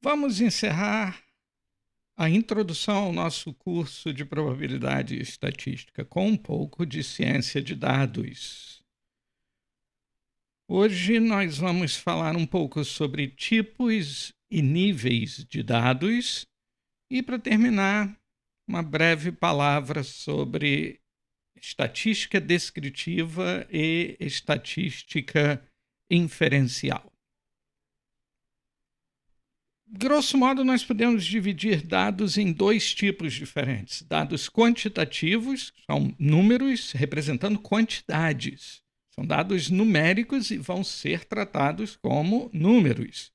Vamos encerrar a introdução ao nosso curso de probabilidade e estatística com um pouco de ciência de dados. Hoje nós vamos falar um pouco sobre tipos e níveis de dados e, para terminar, uma breve palavra sobre estatística descritiva e estatística inferencial. Grosso modo, nós podemos dividir dados em dois tipos diferentes. Dados quantitativos, que são números representando quantidades. São dados numéricos e vão ser tratados como números.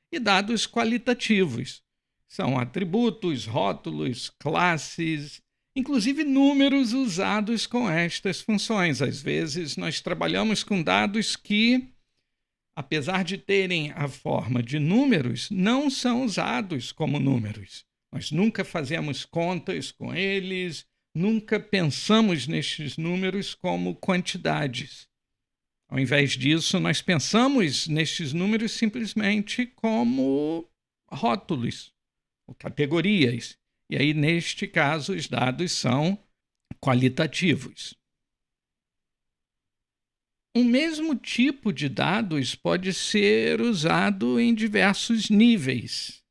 E dados qualitativos, são atributos, rótulos, classes, inclusive números usados com estas funções. Às vezes, nós trabalhamos com dados que, apesar de terem a forma de números, não são usados como números. Nós nunca fazemos contas com eles, nunca pensamos nestes números como quantidades. Ao invés disso, nós pensamos nestes números simplesmente como rótulos ou categorias. E aí, neste caso, os dados são qualitativos. O mesmo tipo de dados pode ser usado em diversos níveis.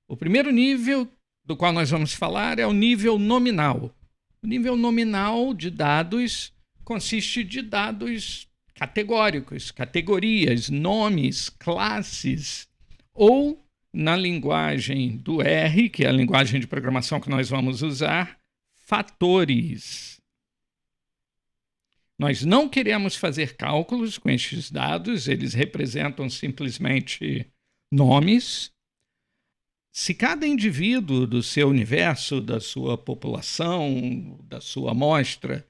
O primeiro nível do qual nós vamos falar é o nível nominal. O nível nominal de dados consiste de dados categóricos, categorias, nomes, classes, ou, na linguagem do R, que é a linguagem de programação que nós vamos usar, fatores. Nós não queremos fazer cálculos com estes dados, eles representam simplesmente nomes. Se cada indivíduo do seu universo, da sua população, da sua amostra,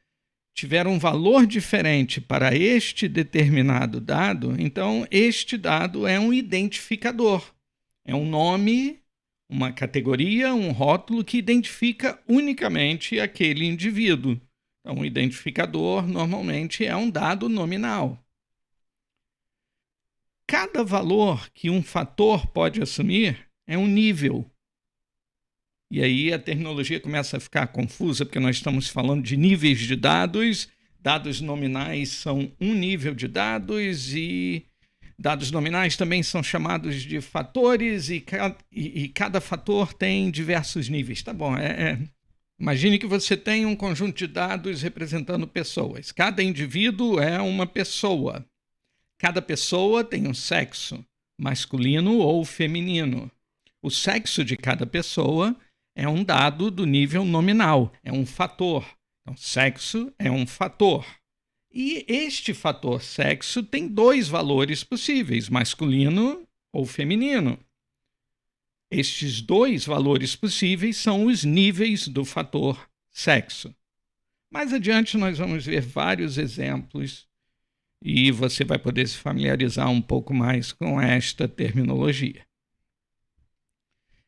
tiver um valor diferente para este determinado dado, então este dado é um identificador. É um nome, uma categoria, um rótulo que identifica unicamente aquele indivíduo. Então, um identificador normalmente é um dado nominal. Cada valor que um fator pode assumir é um nível. E aí a terminologia começa a ficar confusa, porque nós estamos falando de níveis de dados. Dados nominais são um nível de dados e dados nominais também são chamados de fatores e cada fator tem diversos níveis. Tá bom, Imagine que você tem um conjunto de dados representando pessoas. Cada indivíduo é uma pessoa. Cada pessoa tem um sexo, masculino ou feminino. O sexo de cada pessoa é um dado do nível nominal, é um fator. Então, sexo é um fator. E este fator sexo tem dois valores possíveis, masculino ou feminino. Estes dois valores possíveis são os níveis do fator sexo. Mais adiante nós vamos ver vários exemplos e você vai poder se familiarizar um pouco mais com esta terminologia.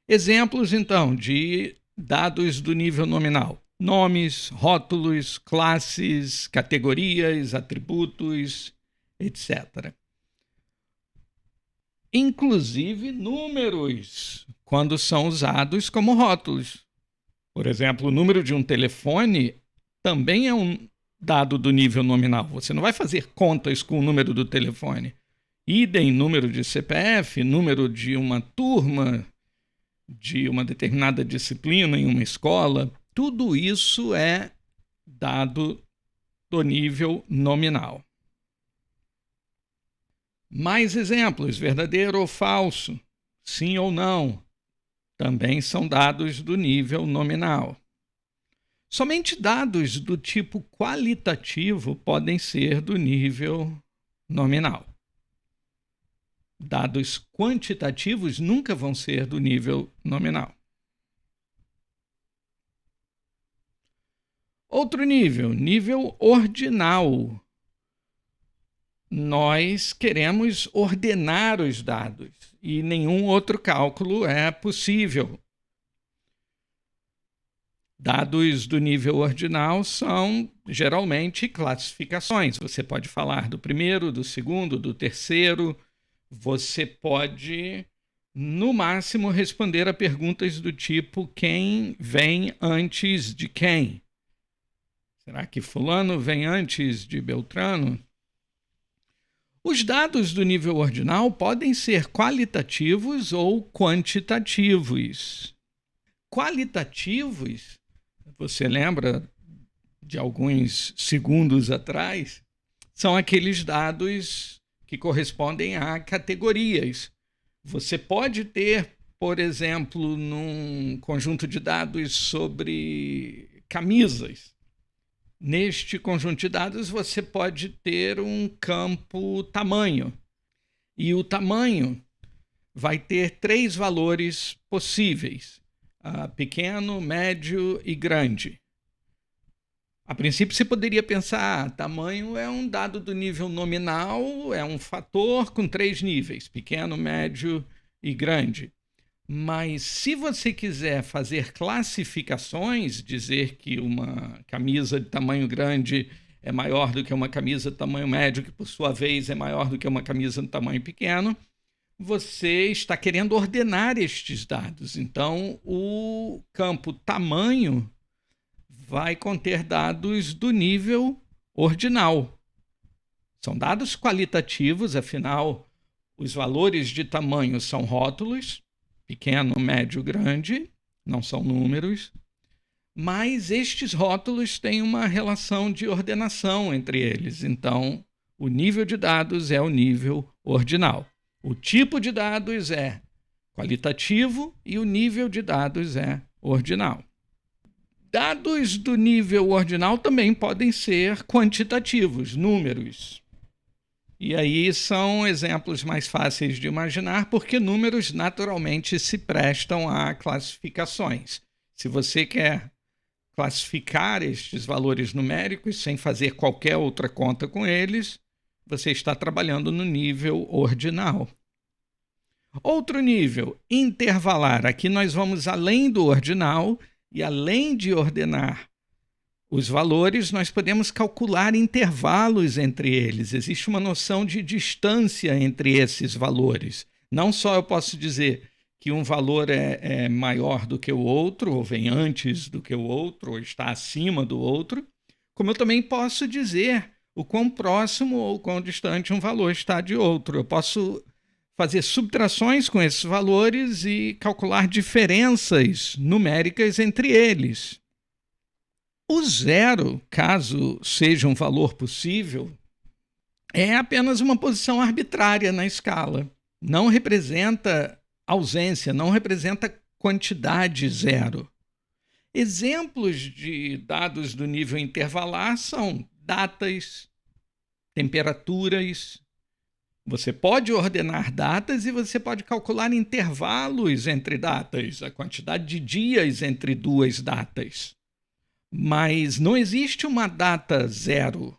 Exemplos, então, de dados do nível nominal: nomes, rótulos, classes, categorias, atributos, etc. Inclusive números, quando são usados como rótulos. Por exemplo, o número de um telefone também é um dado do nível nominal. Você não vai fazer contas com o número do telefone. Idem, número de CPF, número de uma turma, de uma determinada disciplina em uma escola. Tudo isso é dado do nível nominal. Mais exemplos: verdadeiro ou falso, sim ou não, também são dados do nível nominal. Somente dados do tipo qualitativo podem ser do nível nominal. Dados quantitativos nunca vão ser do nível nominal. Outro nível, nível ordinal. Nós queremos ordenar os dados e nenhum outro cálculo é possível. Dados do nível ordinal são geralmente classificações. Você pode falar do primeiro, do segundo, do terceiro. Você pode no máximo, responder a perguntas do tipo: quem vem antes de quem? Será que fulano vem antes de Beltrano? Os dados do nível ordinal podem ser qualitativos ou quantitativos. Qualitativos, você lembra de alguns segundos atrás, são aqueles dados que correspondem a categorias. Você pode ter, por exemplo, num conjunto de dados sobre camisas. Neste conjunto de dados, você pode ter um campo tamanho. E o tamanho vai ter 3 valores possíveis: pequeno, médio e grande. A princípio, você poderia pensar, tamanho é um dado do nível nominal, é um fator com 3 níveis, pequeno, médio e grande. Mas se você quiser fazer classificações, dizer que uma camisa de tamanho grande é maior do que uma camisa de tamanho médio, que por sua vez é maior do que uma camisa de tamanho pequeno, você está querendo ordenar estes dados. Então, o campo tamanho vai conter dados do nível ordinal. São dados qualitativos, afinal, os valores de tamanho são rótulos, pequeno, médio, grande, não são números, mas estes rótulos têm uma relação de ordenação entre eles. Então, o nível de dados é o nível ordinal. O tipo de dados é qualitativo e o nível de dados é ordinal. Dados do nível ordinal também podem ser quantitativos, números. E aí são exemplos mais fáceis de imaginar, porque números naturalmente se prestam a classificações. Se você quer classificar estes valores numéricos sem fazer qualquer outra conta com eles, você está trabalhando no nível ordinal. Outro nível, intervalar. Aqui nós vamos além do ordinal e além de ordenar os valores, nós podemos calcular intervalos entre eles. Existe uma noção de distância entre esses valores. Não só eu posso dizer que um valor é maior do que o outro, ou vem antes do que o outro, ou está acima do outro, como eu também posso dizer o quão próximo ou quão distante um valor está de outro. Eu posso fazer subtrações com esses valores e calcular diferenças numéricas entre eles. O zero, caso seja um valor possível, é apenas uma posição arbitrária na escala. Não representa ausência, não representa quantidade zero. Exemplos de dados do nível intervalar são datas, temperaturas. Você pode ordenar datas e você pode calcular intervalos entre datas, a quantidade de dias entre duas datas. Mas não existe uma data zero.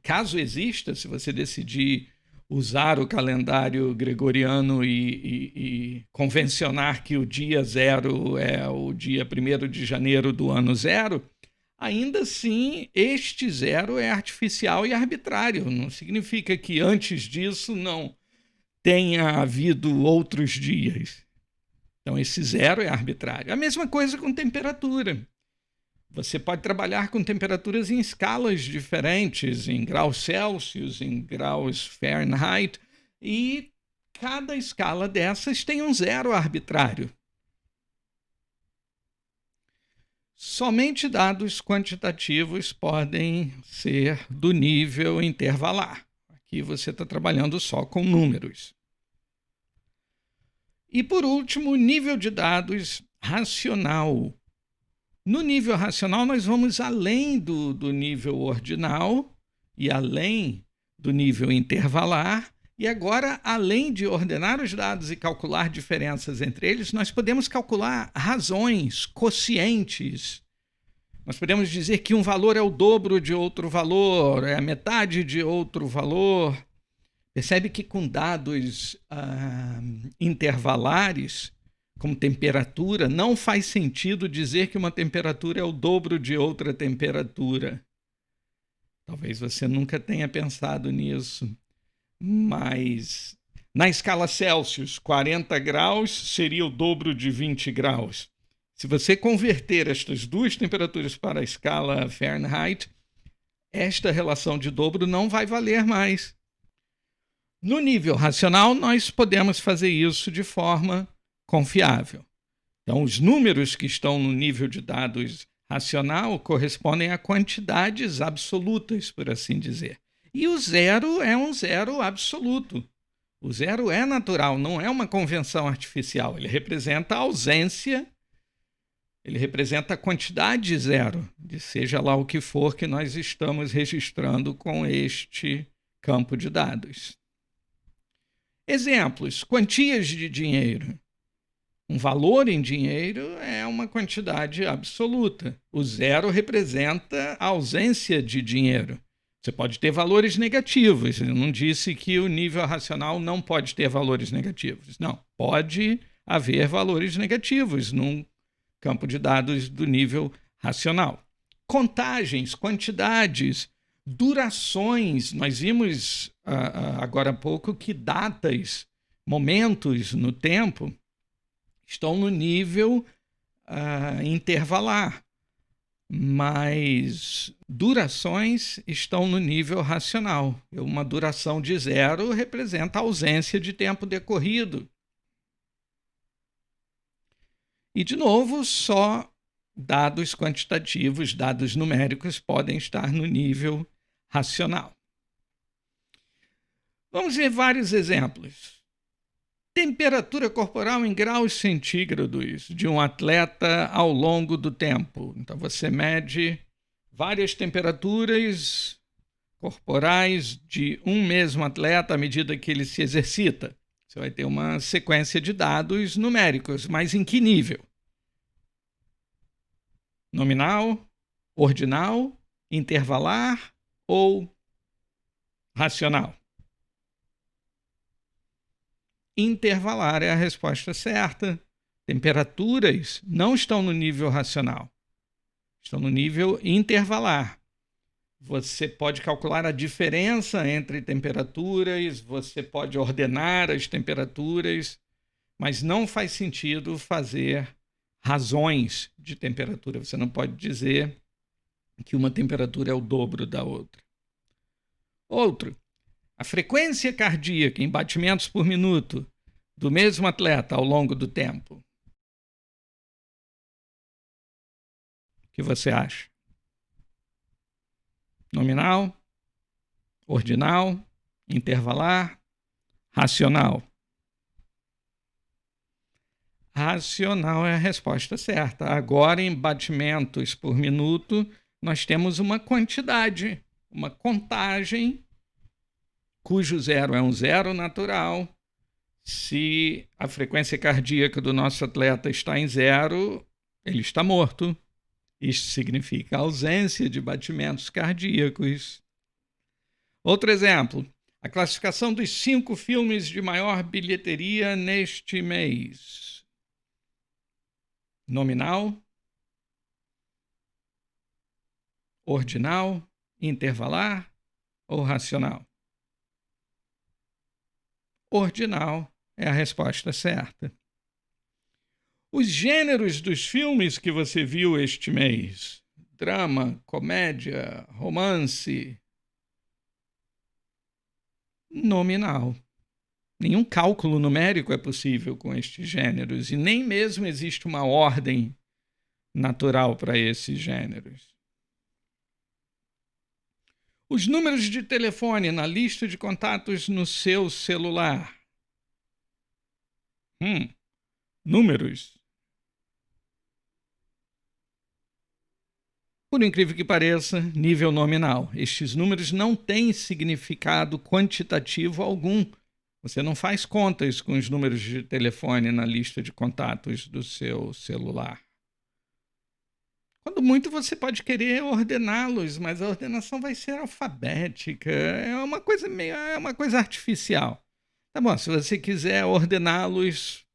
Caso exista, se você decidir usar o calendário gregoriano e convencionar que o dia zero é o dia 1º de janeiro do ano zero, ainda assim este zero é artificial e arbitrário. Não significa que antes disso não tenha havido outros dias. Então esse zero é arbitrário. A mesma coisa com temperatura. Você pode trabalhar com temperaturas em escalas diferentes, em graus Celsius, em graus Fahrenheit, e cada escala dessas tem um zero arbitrário. Somente dados quantitativos podem ser do nível intervalar. Aqui você está trabalhando só com números. E, por último, nível de dados racional. No nível racional, nós vamos além do nível ordinal e além do nível intervalar. E agora, além de ordenar os dados e calcular diferenças entre eles, nós podemos calcular razões, quocientes. Nós podemos dizer que um valor é o dobro de outro valor, é a metade de outro valor. Percebe que com dados intervalares, como temperatura, não faz sentido dizer que uma temperatura é o dobro de outra temperatura. Talvez você nunca tenha pensado nisso, mas Na escala Celsius, 40 graus seria o dobro de 20 graus. Se você converter estas duas temperaturas para a escala Fahrenheit, esta relação de dobro não vai valer mais. No nível racional, nós podemos fazer isso de forma confiável. Então, os números que estão no nível de dados racional correspondem a quantidades absolutas, por assim dizer. E o zero é um zero absoluto. O zero é natural, não é uma convenção artificial. Ele representa a ausência, ele representa a quantidade zero, de seja lá o que for que nós estamos registrando com este campo de dados. Exemplos: quantias de dinheiro. Um valor em dinheiro é uma quantidade absoluta. O zero representa a ausência de dinheiro. Você pode ter valores negativos. Eu não disse que o nível racional não pode ter valores negativos. Não, pode haver valores negativos num campo de dados do nível racional. Contagens, quantidades, durações. Nós vimos agora há pouco que datas, momentos no tempo, estão no nível intervalar, mas durações estão no nível racional. Uma duração de zero representa a ausência de tempo decorrido. E, de novo, só dados quantitativos, dados numéricos, podem estar no nível racional. Vamos ver vários exemplos. Temperatura corporal em graus centígrados de um atleta ao longo do tempo. Então, você mede várias temperaturas corporais de um mesmo atleta à medida que ele se exercita. Você vai ter uma sequência de dados numéricos, mas em que nível? Nominal, ordinal, intervalar ou racional? Intervalar é a resposta certa. Temperaturas não estão no nível racional, estão no nível intervalar. Você pode calcular a diferença entre temperaturas, você pode ordenar as temperaturas, mas não faz sentido fazer razões de temperatura. Você não pode dizer que uma temperatura é o dobro da outra. Outro. A frequência cardíaca em batimentos por minuto do mesmo atleta ao longo do tempo. O que você acha? Nominal, ordinal, intervalar, racional? Racional é a resposta certa. Agora, em batimentos por minuto, nós temos uma quantidade, uma contagem cujo zero é um zero natural. Se a frequência cardíaca do nosso atleta está em zero, ele está morto. Isso significa ausência de batimentos cardíacos. Outro exemplo, a classificação dos 5 filmes de maior bilheteria neste mês. Nominal, ordinal, intervalar ou racional? Ordinal é a resposta certa. Os gêneros dos filmes que você viu este mês: drama, comédia, romance. Nominal. Nenhum cálculo numérico é possível com estes gêneros e nem mesmo existe uma ordem natural para esses gêneros. Os números de telefone na lista de contatos no seu celular. Números. Por incrível que pareça, nível nominal. Estes números não têm significado quantitativo algum. Você não faz contas com os números de telefone na lista de contatos do seu celular. Quando muito, você pode querer ordená-los, mas a ordenação vai ser alfabética. É uma coisa artificial. Tá bom, se você quiser ordená-los,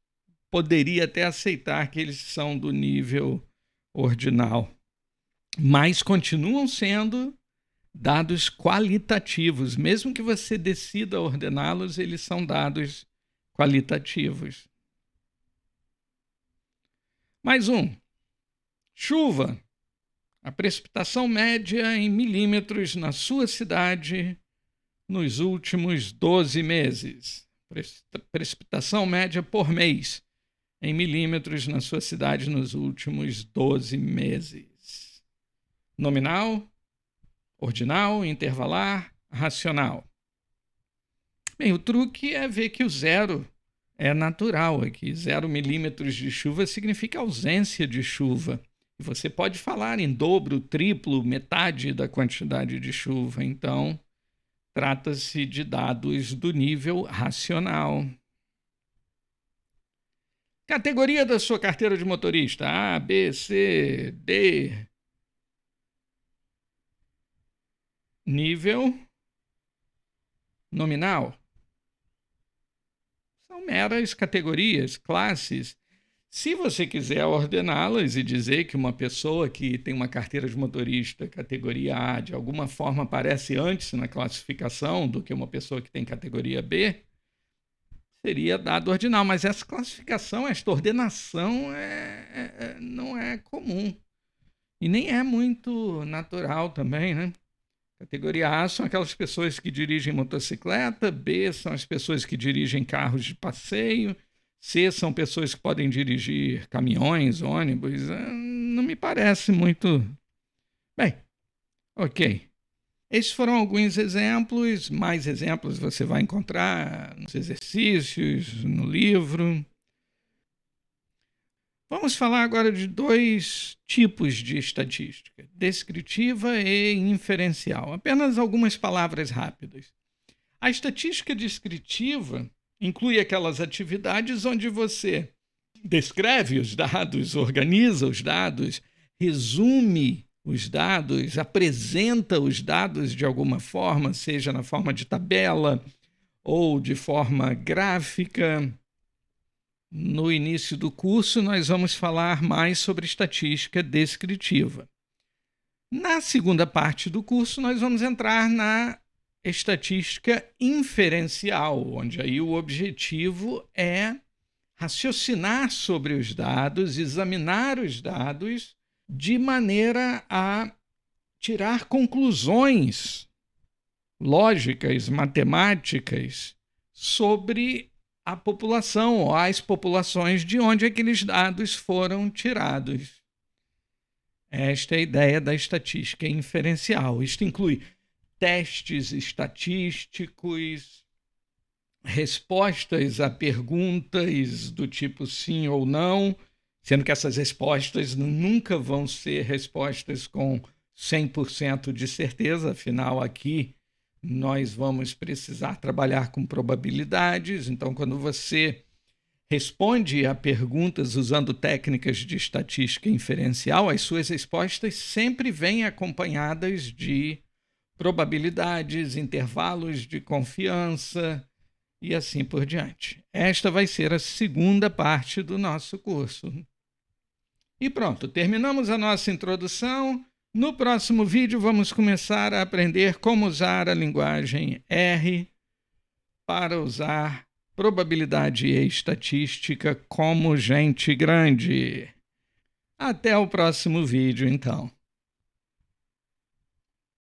poderia até aceitar que eles são do nível ordinal. Mas continuam sendo dados qualitativos. Mesmo que você decida ordená-los, eles são dados qualitativos. Mais um. Chuva. A precipitação média em milímetros na sua cidade nos últimos 12 meses. Precipitação média por mês em milímetros na sua cidade nos últimos 12 meses. Nominal, ordinal, intervalar, racional. Bem, o truque é ver que o zero é natural aqui. 0 milímetros de chuva significa ausência de chuva. E você pode falar em dobro, triplo, metade da quantidade de chuva. Então, trata-se de dados do nível racional. Categoria da sua carteira de motorista: A, B, C, D. Nível nominal. São meras categorias, classes. Se você quiser ordená-las e dizer que uma pessoa que tem uma carteira de motorista categoria A de alguma forma aparece antes na classificação do que uma pessoa que tem categoria B, seria dado ordinal. Mas essa classificação, esta ordenação não é comum. E nem é muito natural também, né? Categoria A são aquelas pessoas que dirigem motocicleta, B são as pessoas que dirigem carros de passeio, C são pessoas que podem dirigir caminhões, ônibus. Não me parece muito... Bem, ok. Esses foram alguns exemplos. Mais exemplos você vai encontrar nos exercícios, no livro. Vamos falar agora de 2 tipos de estatística: descritiva e inferencial. Apenas algumas palavras rápidas. A estatística descritiva inclui aquelas atividades onde você descreve os dados, organiza os dados, resume os dados, apresenta os dados de alguma forma, seja na forma de tabela ou de forma gráfica. No início do curso, nós vamos falar mais sobre estatística descritiva. Na segunda parte do curso, nós vamos entrar na estatística inferencial, onde aí o objetivo é raciocinar sobre os dados, examinar os dados de maneira a tirar conclusões lógicas, matemáticas sobre a população ou as populações de onde aqueles dados foram tirados. Esta é a ideia da estatística inferencial. Isto inclui testes estatísticos, respostas a perguntas do tipo sim ou não, sendo que essas respostas nunca vão ser respostas com 100% de certeza, afinal aqui nós vamos precisar trabalhar com probabilidades. Então, quando você responde a perguntas usando técnicas de estatística inferencial, as suas respostas sempre vêm acompanhadas de probabilidades, intervalos de confiança e assim por diante. Esta vai ser a segunda parte do nosso curso. E pronto, terminamos a nossa introdução. No próximo vídeo, vamos começar a aprender como usar a linguagem R para usar probabilidade e estatística como gente grande. Até o próximo vídeo, então.